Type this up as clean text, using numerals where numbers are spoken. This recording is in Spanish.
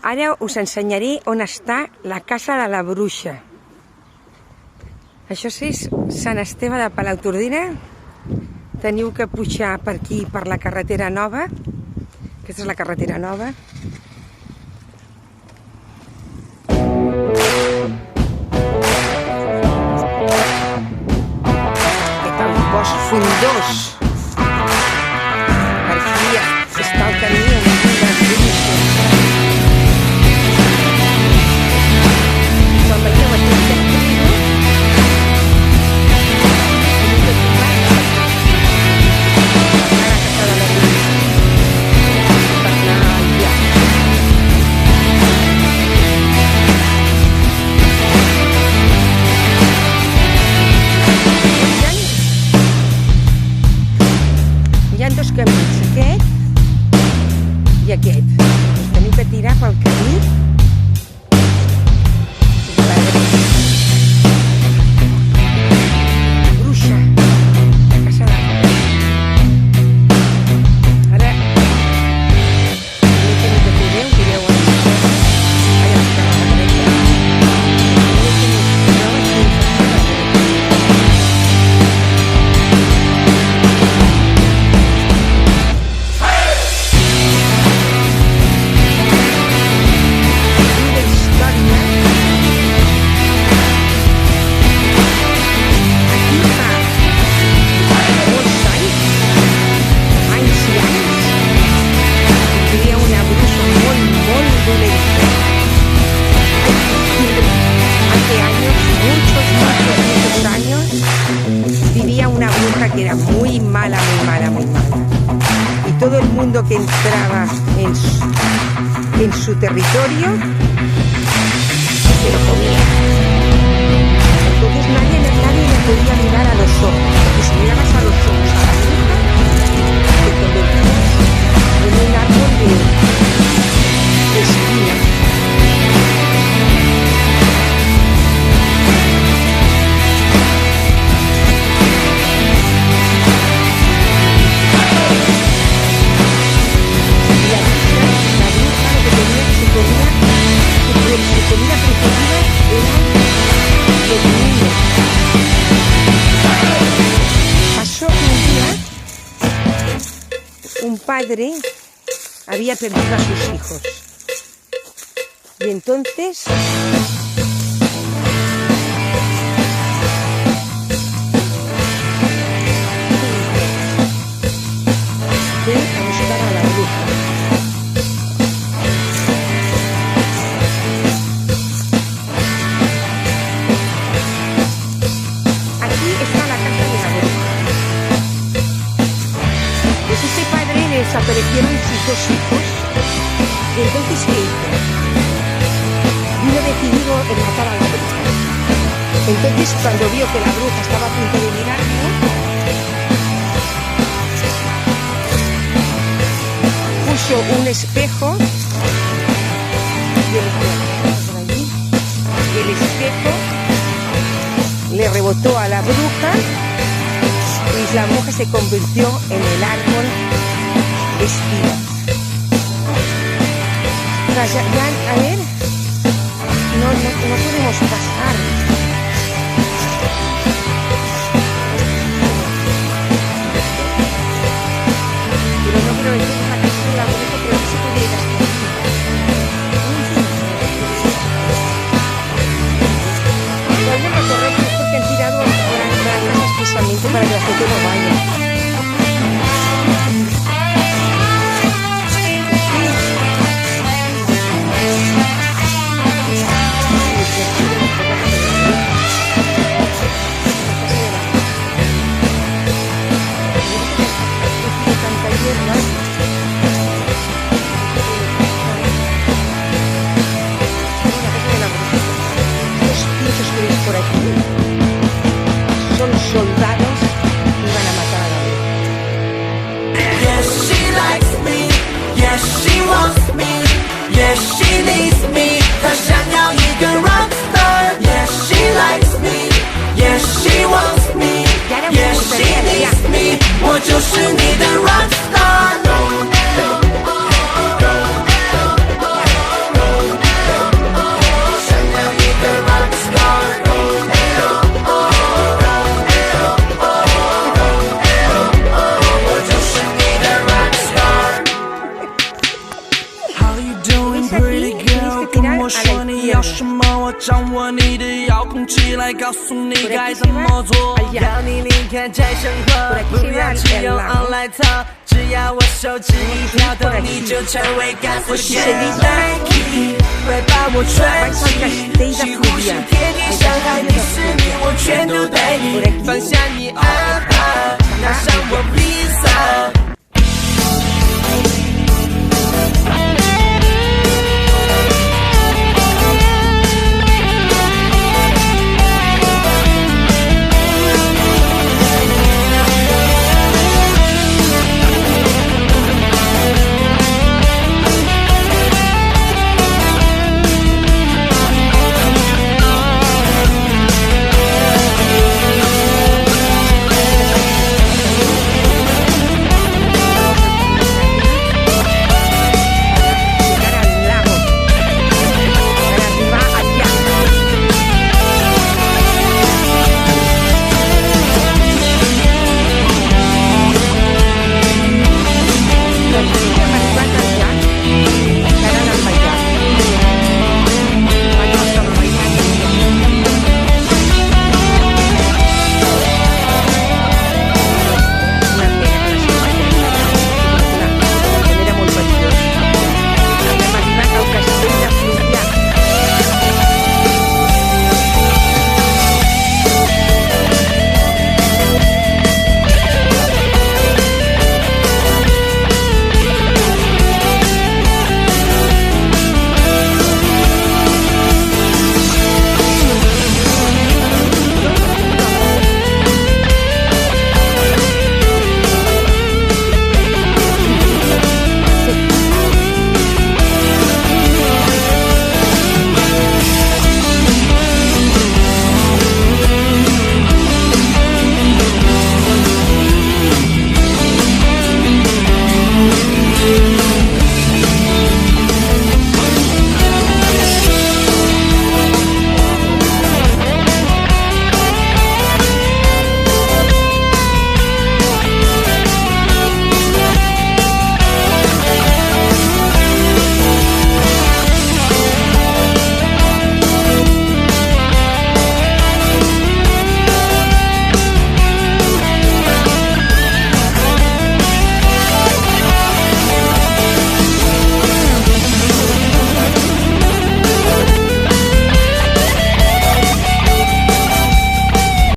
Ara us ensenyaré on està la casa de la bruixa. Això és Sant Esteve de Palautordera. Teniu que pujar per aquí, per la carretera nova. Aquesta és la carretera nova. Aquest és el bosc frondós. Per aquí està el camí on viuen les bruixes. Quan veieu aquest camí, hi ha dos camins, aquest i aquest. Tenim que tirar pel camí. Bruixa, casa de... Ara, que direu on està. Allà està la dreta. Que era muy mala, muy mala, muy mala. Y todo el mundo que entraba en su territorio se lo comía. Entonces nadie le podía mirar a los ojos. Porque si mirabas a los ojos a la bruja, te convertías en un árbol de espinas. Un padre había perdido a sus hijos y entonces fue a buscar a la bruja. Aquí está la casa de la bruja. Pues ese padre le desaparecieron sus dos hijos. Y entonces, ¿qué hizo? Vino decidido en matar a la bruja. Entonces, cuando vio que la bruja estaba a punto de mirarlo, puso un espejo y el espejo le rebotó a la bruja y la bruja se convirtió en el árbol de espinas. Ya, a ver, no podemos pasar. Pero no creo que es una casa de la bruja, pero no se puede ir hasta aquí. Vuelven a correr porque han tirado las casas especialmente para que la gente no vaya. ves aquí, tienes que tirar a la izquierda. Por aquí se va al llano. Por aquí se va al lado. 只要我手指一跳动，你就成为感死线代替，快把我串起，几乎是天地伤害你是你，我全都带你，放下你阿爸，拿上我披萨，